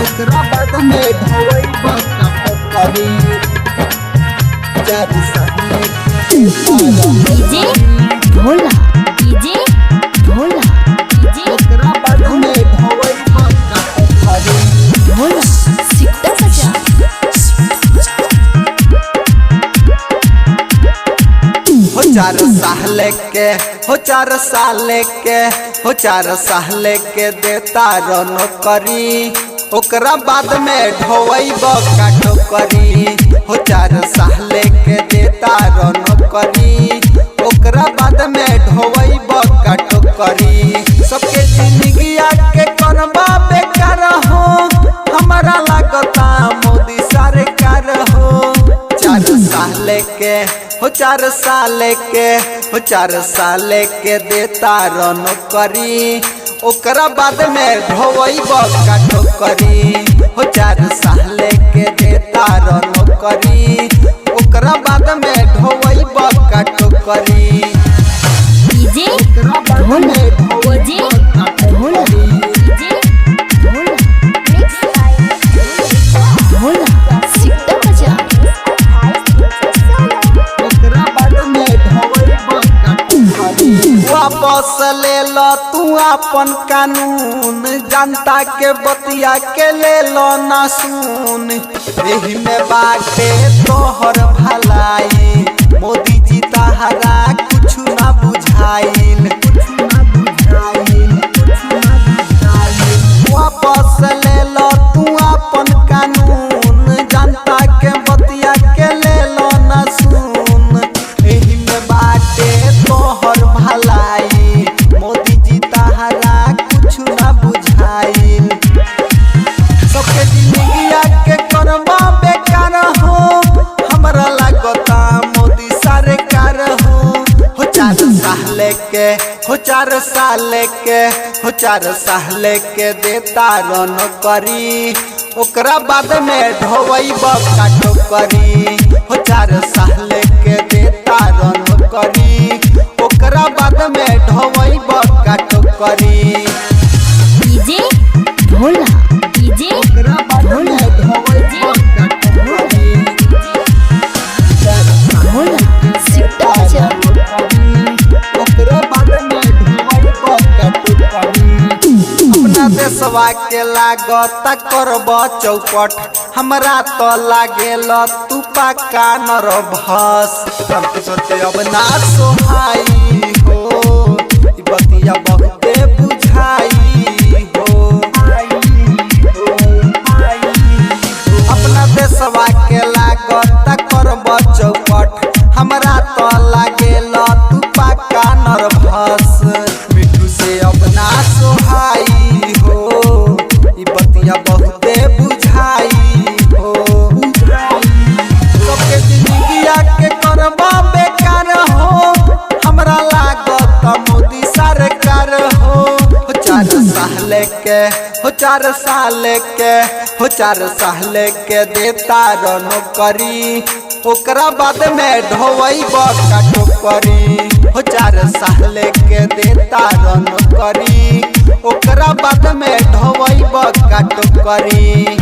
ओकरा बाद में ढोई करी 4 साल DJ Bhola DJ Bhola DJ ओकरा बाद में ढोई करी भोला सिक्का बजा हो 4 साल के हो 4 साल के हो 4 साल के देता रनो करी ओकरा बाद में ढोई काटो करी हो 4 साल के देता रनो करी ओकरा बाद में ढोई काटो करी सबके जिंदगी के करबा बेकार हो हमारा लागता मोदी सरकार हो 4 साल के हो 4 साल के हो 4 साल के देता रनो करी ओकरा बाद में ढोई काटो करी हो 4 साल के देता रनो करी ओकरा बाद में ढोई काटो करी डीजे ओकरा बाद में डीजे भोला डीजे भोला भोला सिक्का बजा ओकरा बाद में ढोई काटो करी वापस ले लो तू अपन कानून जनता के बतिया के ले लो ना सुन एही में बाटे तोहर भलाई मोदी जी तहरा कुछ ना बुझाइल वापस ले लो तू अपन कानून जनता के बतिया के ले लो ना सुन एही में बाटे तोहर भलाई मोदी जी तहरा कुछ ना बुझाइल सबके जिंदगी के करबा बेकार हो हमरा लागता मोदी सरकार हो 4 साल के हो 4 साल के हो 4 साल के देता रनो करी ओकरा बाद में ढोई काटो करी हो 4 साल के देता रनो करी ओकरा बाद में ढोई काटो करी डीजे भोला डीजे ओकरा बाद में ढोई काटो करी भोला सिक्का बजा ओकरा बाद में ढोई काटो करी अपना देशवा के लागत करब चौपट हमरा तो लागेल तू पक्का नर भस सोचे अब ना सोहाई हो ई बतिया बहुते बुझाई हो अपना देशवा के लागत करब चौपट हमरा तो लागेल तू पक्का नर भस मिठू से अब ना सोहाई हो ई बतिया बहुते बुझाई हो सबके जिंदगी के करबा बेकार हो हमरा लागत मोदी सरकार हो 4 साल के हो 4 साल के हो 4 साल के देता रनो करी ओकरा बाद में ढोई काटो करी हो 4 साल के देता रनो करी ओकरा बाद में ढोई काटो करी।